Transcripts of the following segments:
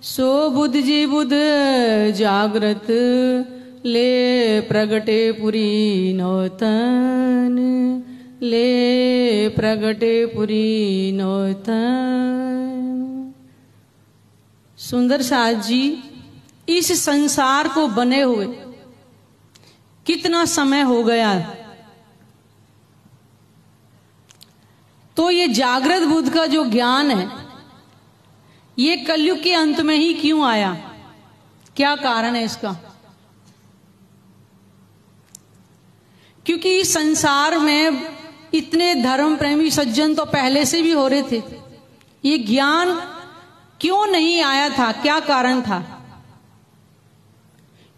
सो बुध जी बुध जागृत ले प्रगटे पुरी नौतन, ले प्रगटे पुरी नौतन। सुंदर साथ जी इस संसार को बने हुए कितना समय हो गया, तो ये जागृत बुद्ध का जो ज्ञान है ये कलयुग के अंत में ही क्यों आया? क्या कारण है इसका? क्योंकि इस संसार में इतने धर्म प्रेमी सज्जन तो पहले से भी हो रहे थे, ये ज्ञान क्यों नहीं आया था? क्या कारण था?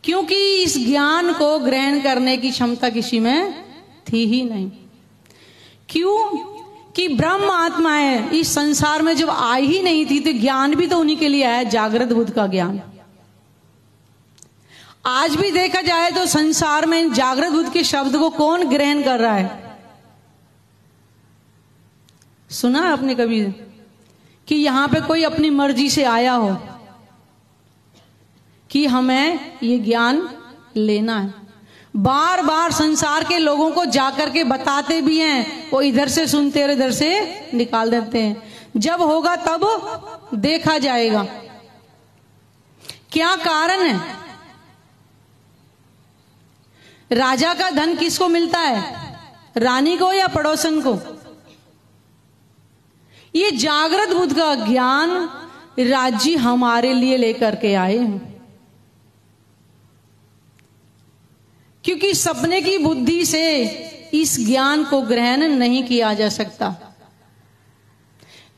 क्योंकि इस ज्ञान को ग्रहण करने की क्षमता किसी में थी ही नहीं। क्यों? कि ब्रह्म आत्माएं इस संसार में जब आई ही नहीं थी तो ज्ञान भी तो उन्हीं के लिए आया, जागृत बुद्ध का ज्ञान। आज भी देखा जाए तो संसार में जागृत बुद्ध के शब्द को कौन ग्रहण कर रहा है? सुना है आपने कभी कि यहां पे कोई अपनी मर्जी से आया हो कि हमें ये ज्ञान लेना है? बार बार संसार के लोगों को जाकर के बताते भी हैं, वो इधर से सुनते और इधर से निकाल देते हैं। जब होगा तब देखा जाएगा। क्या कारण है? राजा का धन किसको मिलता है? रानी को या पड़ोसन को? ये जागृत बुद्ध का ज्ञान राज्य हमारे लिए लेकर के आए हैं, क्योंकि सपने की बुद्धि से इस ज्ञान को ग्रहण नहीं किया जा सकता।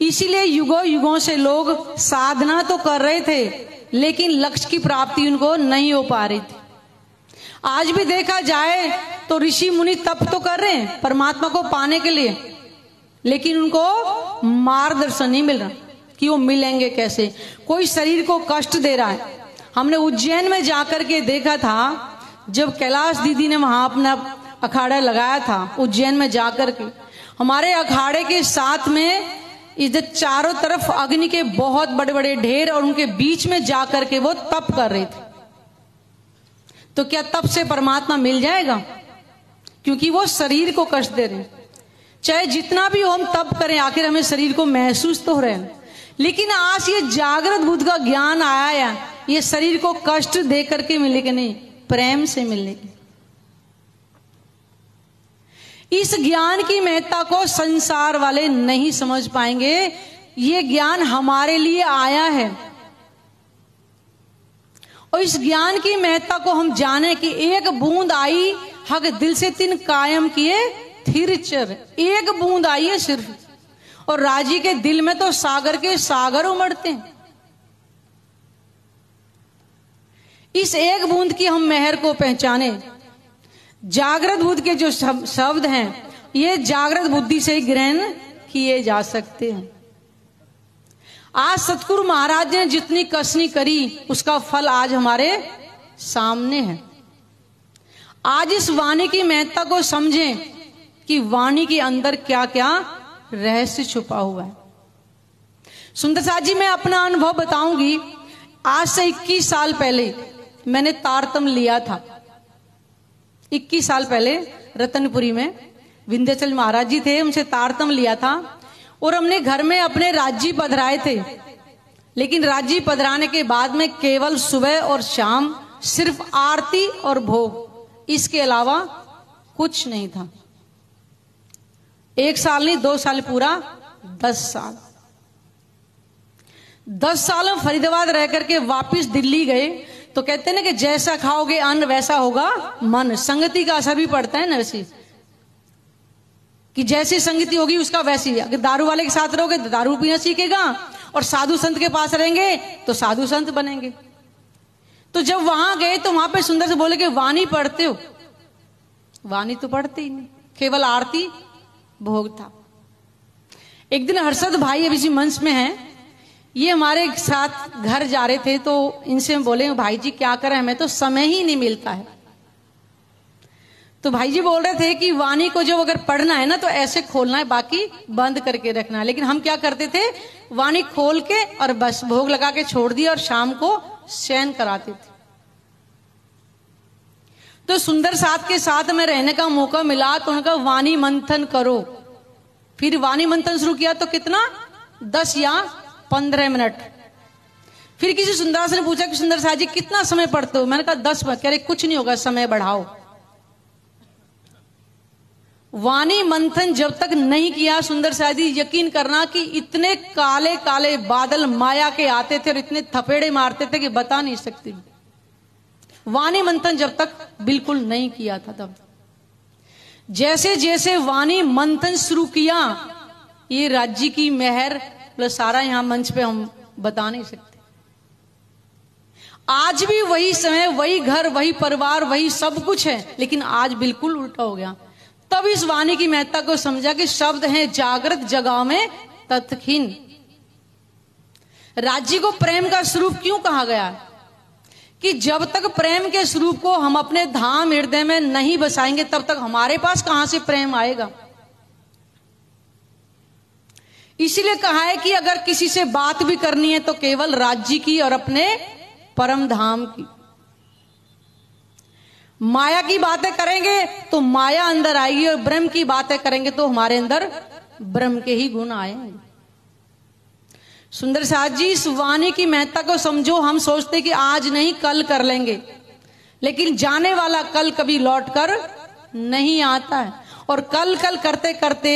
इसीलिए युगों युगों से लोग साधना तो कर रहे थे लेकिन लक्ष्य की प्राप्ति उनको नहीं हो पा रही थी। आज भी देखा जाए तो ऋषि मुनि तप तो कर रहे हैं परमात्मा को पाने के लिए, लेकिन उनको मार्गदर्शन नहीं मिल रहा कि वो मिलेंगे कैसे। कोई शरीर को कष्ट दे रहा है। हमने उज्जैन में जाकर के देखा था, जब कैलाश दीदी ने वहां अपना अखाड़ा लगाया था उज्जैन में जाकर के, हमारे अखाड़े के साथ में इधर चारों तरफ अग्नि के बहुत बड़े बड़े ढेर और उनके बीच में जाकर के वो तप कर रहे थे। तो क्या तप से परमात्मा मिल जाएगा? क्योंकि वो शरीर को कष्ट दे रहे हैं। चाहे जितना भी हम तप करें, आखिर हमें शरीर को महसूस तो हो रहे हैं। लेकिन आज ये जागृत बुद्ध का ज्ञान आया है, ये शरीर को कष्ट दे करके मिलेगा नहीं, प्रेम से मिलेगी। इस ज्ञान की महत्ता को संसार वाले नहीं समझ पाएंगे। ये ज्ञान हमारे लिए आया है और इस ज्ञान की महत्ता को हम जाने कि एक बूंद आई हक दिल से तीन कायम किए थिर चर। एक बूंद आई है सिर्फ, और राजी के दिल में तो सागर के सागर उमड़ते हैं। इस एक बूंद की हम मेहर को पहचाने। जागृत बुद्ध के जो शब्द हैं ये जागृत बुद्धि से ही ग्रहण किए जा सकते हैं। आज सतगुरु महाराज ने जितनी कसनी करी उसका फल आज हमारे सामने है। आज इस वाणी की महत्ता को समझें कि वाणी के अंदर क्या क्या रहस्य छुपा हुआ है। सुंदर साथ जी, मैं अपना अनुभव बताऊंगी। आज से 21 साल पहले मैंने तारतम लिया था। 21 साल पहले रतनपुरी में विंध्याचल महाराज जी थे, उनसे तारतम लिया था और हमने घर में अपने राज्य पधराए थे। लेकिन राज्य पधराने के बाद में केवल सुबह और शाम सिर्फ आरती और भोग, इसके अलावा कुछ नहीं था। 1 साल नहीं, 2 साल पूरा 10 साल। 10 साल हम फरीदाबाद रह करके वापिस दिल्ली गए तो कहते हैं ना कि जैसा खाओगे अन्न वैसा होगा मन। संगति का असर भी पड़ता है ना, वैसे कि जैसी संगति होगी उसका वैसी। अगर दारू वाले के साथ रहोगे तो दारू पीना सीखेगा और साधु संत के पास रहेंगे तो साधु संत बनेंगे। तो जब वहां गए तो वहां पे सुंदर से बोले कि वाणी पढ़ते हो? वाणी तो पढ़ते ही नहीं, केवल आरती भोग था। एक दिन हर्षद भाई अभी मंच में हैं, ये हमारे साथ घर जा रहे थे तो इनसे बोले भाई जी क्या करें, हमें तो समय ही नहीं मिलता है। तो भाई जी बोल रहे थे कि वाणी को जो अगर पढ़ना है ना तो ऐसे खोलना है, बाकी बंद करके रखना है। लेकिन हम क्या करते थे, वाणी खोल के और बस भोग लगा के छोड़ दिया और शाम को शयन कराते थे। तो सुंदर साथ के साथ में रहने का मौका मिला तो उनका वाणी मंथन करो। फिर वाणी मंथन शुरू किया तो कितना, 10 या 15 मिनट। फिर किसी सुंदरदास ने पूछा कि सुंदर साथ जी कितना समय पढ़ते हो? मैंने कहा 10 मिनट। कह रहे कुछ नहीं होगा, समय बढ़ाओ। वाणी मंथन जब तक नहीं किया सुंदर साथ जी, यकीन करना कि इतने काले काले बादल माया के आते थे और इतने थपेड़े मारते थे कि बता नहीं सकती। वाणी मंथन जब तक बिल्कुल नहीं किया था तब। जैसे जैसे वाणी मंथन शुरू किया, ये राज्य की मेहर प्लस सारा यहां मंच पे हम बता नहीं सकते। आज भी वही समय, वही घर, वही परिवार, वही सब कुछ है, लेकिन आज बिल्कुल उल्टा हो गया। तब इस वाणी की महत्ता को समझा कि शब्द है जागृत जगह में तत्खीन। राज्य को प्रेम का स्वरूप क्यों कहा गया कि जब तक प्रेम के स्वरूप को हम अपने धाम हृदय में नहीं बसाएंगे तब तक हमारे पास कहां से प्रेम आएगा। इसीलिए कहा है कि अगर किसी से बात भी करनी है तो केवल राज्य की और अपने परम धाम की। माया की बातें करेंगे तो माया अंदर आएगी और ब्रह्म की बातें करेंगे तो हमारे अंदर ब्रह्म के ही गुण आएंगे। सुंदर साथ जी, इस वाणी की महत्ता को समझो। हम सोचते कि आज नहीं कल कर लेंगे, लेकिन जाने वाला कल कभी लौट कर नहीं आता है और कल कल करते करते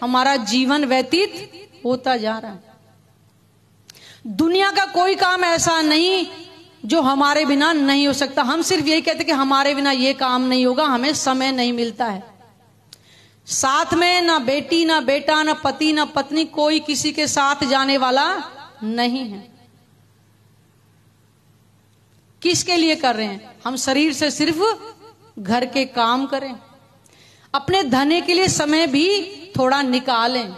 हमारा जीवन व्यतीत होता जा रहा है। दुनिया का कोई काम ऐसा नहीं जो हमारे बिना नहीं हो सकता। हम सिर्फ यही कहते कि हमारे बिना ये काम नहीं होगा, हमें समय नहीं मिलता है। साथ में ना बेटी, ना बेटा, ना पति, ना पत्नी, कोई किसी के साथ जाने वाला नहीं है। किसके लिए कर रहे हैं? हम शरीर से सिर्फ घर के काम करें, अपने धने के लिए समय भी थोड़ा निकालें।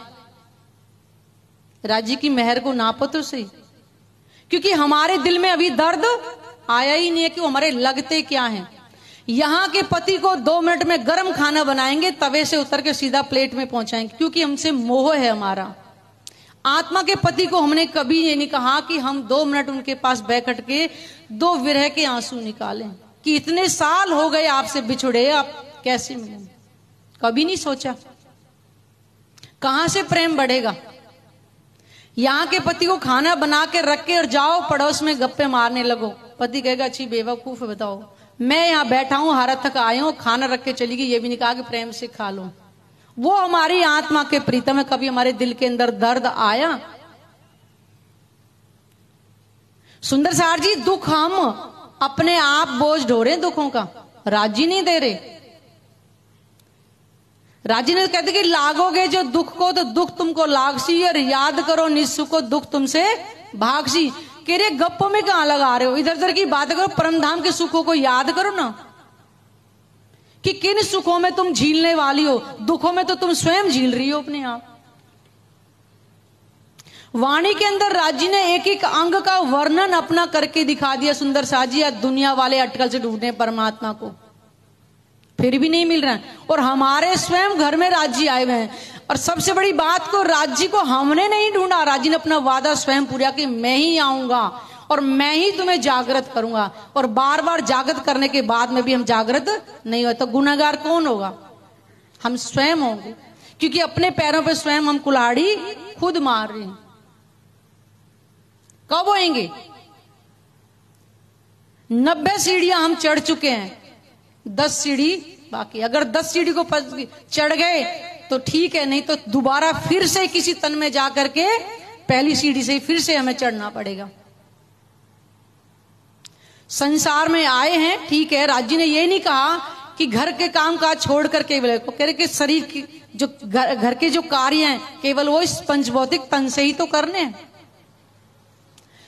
राज्य की मेहर को नापो तो सही, क्योंकि हमारे दिल में अभी दर्द आया ही नहीं है कि वो हमारे लगते क्या हैं। यहां के पति को 2 मिनट में गर्म खाना बनाएंगे, तवे से उतर के सीधा प्लेट में पहुंचाएंगे, क्योंकि हमसे मोह है हमारा। आत्मा के पति को हमने कभी ये नहीं कहा कि हम 2 मिनट उनके पास बैठ के 2 विरह के आंसू निकालें कि इतने साल हो गए आपसे बिछुड़े, आप कैसे मिलेंगे। कभी नहीं सोचा। कहां से प्रेम बढ़ेगा। यहां के पति को खाना बना के रख के और जाओ पड़ोस में गप्पे मारने लगो। पति कहेगा अच्छी बेवकूफ है, बताओ मैं यहां बैठा हूं, हारत थक आया हूं, खाना रख के चली गई, ये भी नहीं कहा कि प्रेम से खा लो। वो हमारी आत्मा के प्रीतम है। कभी हमारे दिल के अंदर दर्द आया? सुंदर सार जी, दुख हम अपने आप बोझ ढो रहे दुखों का, राजी नहीं दे रहे। राजी ने कहते कि लागोगे जो दुख को तो दुख तुमको लागसी, और याद करो निस्सुख को दुख तुमसे भागसी। कह रहे गप्पों में कहां लगा रहे हो, इधर उधर की बातें करो, परमधाम के सुखों को याद करो ना कि किन सुखों में तुम झीलने वाली हो। दुखों में तो तुम स्वयं झील रही हो अपने आप। वाणी के अंदर राजी ने एक एक अंग का वर्णन अपना करके दिखा दिया। सुंदर साजी, या दुनिया वाले अटकल से ढूंढने परमात्मा को, फिर भी नहीं मिल रहा है। और हमारे स्वयं घर में राज्य आए हुए हैं। और सबसे बड़ी बात को, राज्य को हमने नहीं ढूंढा, राज्य ने अपना वादा स्वयं पूरा कि मैं ही आऊंगा और मैं ही तुम्हें जागृत करूंगा। और बार बार जागृत करने के बाद में भी हम जागृत नहीं हुए तो गुनाहगार कौन होगा? हम स्वयं होंगे, क्योंकि अपने पैरों पर स्वयं हम कुल्हाड़ी खुद मार रहे हैं। कब होएंगे? 90 सीढ़ियां हम चढ़ चुके हैं, 10 सीढ़ी बाकी। अगर 10 सीढ़ी को चढ़ गए तो ठीक है, नहीं तो दोबारा फिर से किसी तन में जाकर के पहली सीढ़ी से फिर से हमें चढ़ना पड़ेगा। संसार में आए हैं, ठीक है, राज्य ने ये नहीं कहा कि घर के काम काज छोड़ करके कह रहे कि शरीर की जो घर के जो कार्य हैं केवल वो इस पंचभौतिक तन से ही तो करने हैं।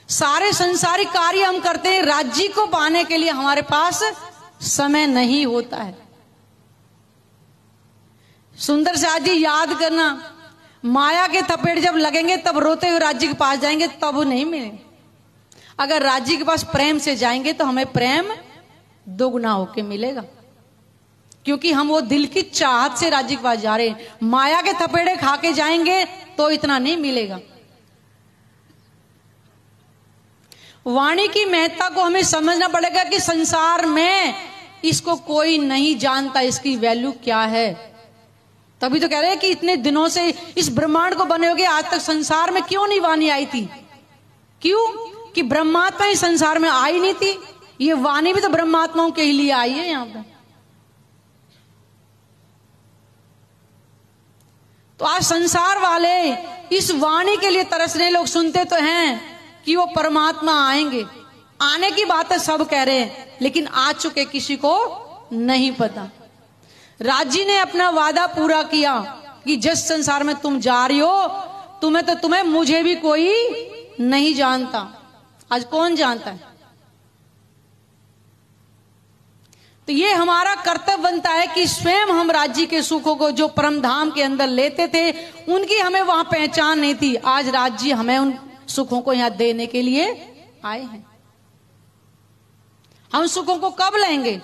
सारे संसारिक कार्य हम करते हैं, राज्य को पाने के लिए हमारे पास समय नहीं होता है। सुंदर साथ जी, याद करना, माया के थपेड़ जब लगेंगे तब रोते हुए राज्य के पास जाएंगे, तब वो नहीं मिलेंगे। अगर राज्य के पास प्रेम से जाएंगे तो हमें प्रेम दोगुना होके मिलेगा। क्योंकि हम वो दिल की चाहत से राज्य के पास जा रहे हैं। माया के थपेड़े खा के जाएंगे तो इतना नहीं मिलेगा। वाणी की महत्ता को हमें समझना पड़ेगा कि संसार में इसको कोई नहीं जानता, इसकी वैल्यू क्या है। तभी तो कह रहे हैं कि इतने दिनों से इस ब्रह्मांड को बने होगे, आज तक संसार में क्यों नहीं वाणी आई थी? क्यों? कि ब्रह्मात्मा ही संसार में आई नहीं थी। ये वाणी भी तो ब्रह्मात्माओं के लिए आई है यहां पे। तो आज संसार वाले इस वाणी के लिए तरस रहे। लोग सुनते तो हैं कि वो परमात्मा आएंगे, आने की बातें सब कह रहे हैं, लेकिन आ चुके किसी को नहीं पता। राज्य ने अपना वादा पूरा किया कि जिस संसार में तुम जा रही हो, तुम्हें मुझे भी कोई नहीं जानता। आज कौन जानता है? तो ये हमारा कर्तव्य बनता है कि स्वयं हम राज्य के सुखों को जो परम धाम के अंदर लेते थे, उनकी हमें वहां पहचान नहीं थी। आज राज्य हमें उन सुखों को यहां देने के लिए आए हैं। हम सुखों को कब लेंगे?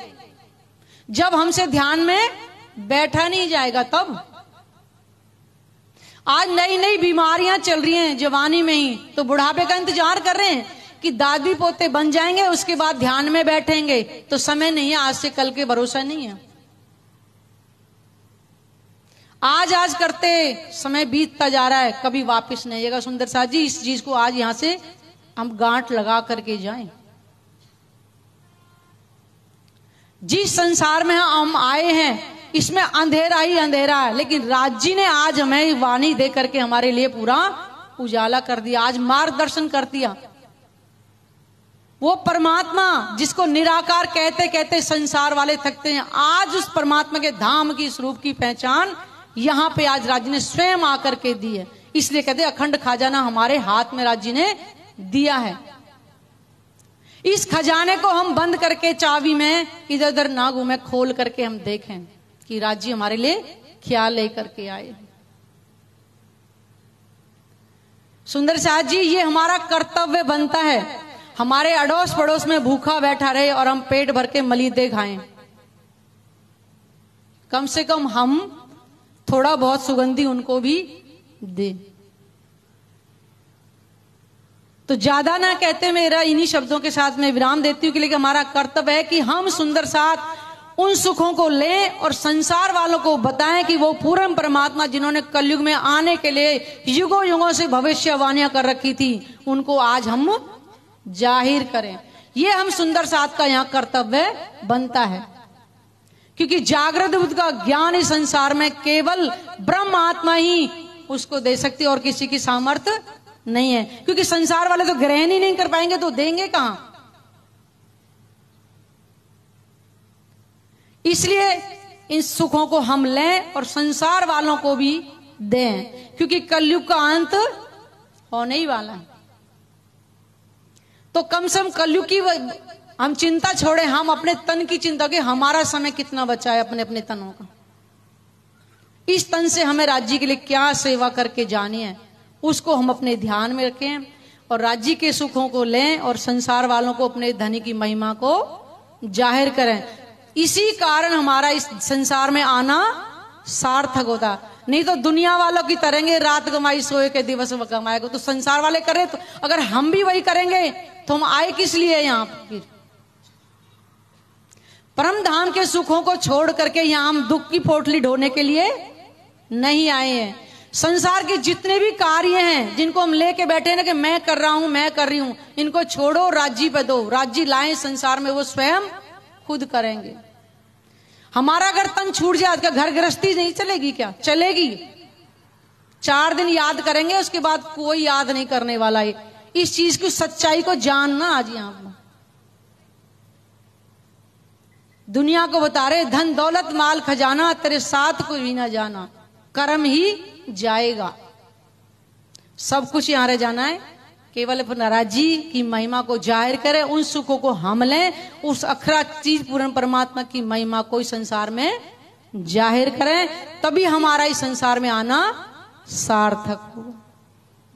जब हमसे ध्यान में बैठा नहीं जाएगा तब। आज नई नई बीमारियां चल रही हैं जवानी में ही, तो बुढ़ापे का इंतजार कर रहे हैं कि दादी पोते बन जाएंगे, उसके बाद ध्यान में बैठेंगे। तो समय नहीं है, आज से कल के भरोसा नहीं है। आज करते समय बीतता जा रहा है, कभी वापस नहीं आएगा। सुंदर साथ जी, इस चीज को आज यहां से हम गांठ लगा करके जाएं। जिस संसार में हम आए हैं इसमें अंधेरा ही अंधेरा है, लेकिन राज्य ने आज हमें वाणी दे करके हमारे लिए पूरा उजाला कर दिया, आज मार्गदर्शन कर दिया। वो परमात्मा जिसको निराकार कहते कहते संसार वाले थकते हैं, आज उस परमात्मा के धाम की स्वरूप की पहचान यहां पे आज राज्य ने स्वयं आकर के दी है। इसलिए कहते अखंड खजाना हमारे हाथ में राज्य ने दिया है। इस खजाने को हम बंद करके चाबी में इधर उधर ना घूमे, खोल करके हम देखें कि राज्य हमारे लिए क्या लेकर के आए। सुंदर साथ जी, ये हमारा कर्तव्य बनता है। हमारे अड़ोस पड़ोस में भूखा बैठा रहे और हम पेट भर के मलीदे खाएं, कम से कम हम थोड़ा बहुत सुगंधी उनको भी दे। तो ज्यादा ना कहते मेरा इन्हीं शब्दों के साथ मैं विराम देती हूँ कि लेकिन हमारा कर्तव्य है कि हम सुंदर साथ उन सुखों को लें और संसार वालों को बताएं कि वो पूर्ण परमात्मा जिन्होंने कलयुग में आने के लिए युगों युगों से भविष्यवाणियां कर रखी थी, उनको आज हम जाहिर करें। ये हम सुंदर साथ का यहाँ कर्तव्य बनता है, क्योंकि जागृत बुद्ध का ज्ञान इस संसार में केवल ब्रह्म आत्मा ही उसको दे सकती है और किसी की सामर्थ्य नहीं है। क्योंकि संसार वाले तो ग्रहण ही नहीं कर पाएंगे तो देंगे कहां। इसलिए इन सुखों को हम लें और संसार वालों को भी दें, क्योंकि कलयुग का अंत होने ही वाला है। तो कम से कम कलयुग की हम चिंता छोड़े, हम अपने तन की चिंता के हमारा समय कितना बचा है अपने अपने तनों का। इस तन से हमें राज्य के लिए क्या सेवा करके जानी है, उसको हम अपने ध्यान में रखें और राज्य के सुखों को लें और संसार वालों को अपने धनी की महिमा को जाहिर करें। इसी कारण हमारा इस संसार में आना सार्थक होता। नहीं तो दुनिया वालों की तरह रात कमाई सोए के दिवस कमाएगा, तो संसार वाले करे तो अगर हम भी वही करेंगे तो हम आए किस लिए यहाँ पर? परम धाम के सुखों को छोड़ करके यहाँ हम दुख की पोटली ढोने के लिए नहीं आए हैं। संसार के जितने भी कार्य हैं जिनको हम लेके बैठे ना कि मैं कर रहा हूं, मैं कर रही हूं, इनको छोड़ो, राज्य पे दो। राज्य लाएं संसार में, वो स्वयं खुद करेंगे। हमारा अगर तन छूट जाए तो घर गृहस्थी नहीं चलेगी क्या? चलेगी। 4 दिन याद करेंगे, उसके बाद कोई याद नहीं करने वाला है। इस चीज की सच्चाई को जानना आज यहां पर दुनिया को बता रहे, धन दौलत माल खजाना तेरे साथ कोई भी ना जाना, कर्म ही जाएगा। सब कुछ यहां रह जाना है, केवल अपना राज्य की महिमा को जाहिर करें, उन सुखों को हम लें, उस अखरा चीज पूर्ण परमात्मा की महिमा को इस संसार में जाहिर करें, तभी हमारा इस संसार में आना सार्थक होगा।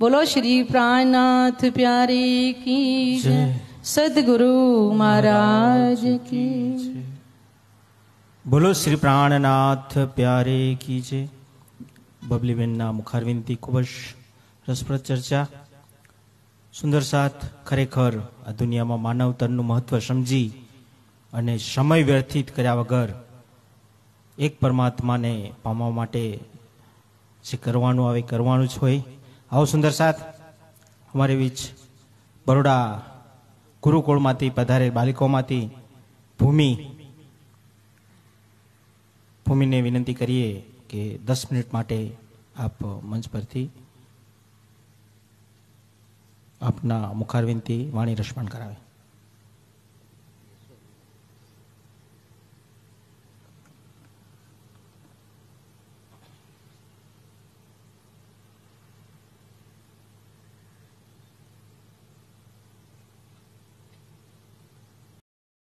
बोलो श्री प्राणनाथ प्यारे की जय, सदगुरु महाराज की। बोलो श्री प्राणनाथ प्यारे की जय। बबलीबेनना मुखारविंदथी खूब ज रसप्रद चर्चा। सुंदर साथ खरेखर आ दुनिया में मानव तनનું महत्व समझी અને સમય વ્યર્થિત કર્યા વગર એક પરમાત્માને પામવા માટે જે કરવાનું આવે કરવાનું જ હોય। આવો સુંદર સાથ અમારી बीच બરોડા ગુરુકુળમાંથી પધારે બાલિકોમાંથી ભૂમિને વિનંતી કરીએ કે 10 મિનિટ માટે આપ મંચ પરથી આપના મુખારવિંદથી વાણી રસપાન કરાવે।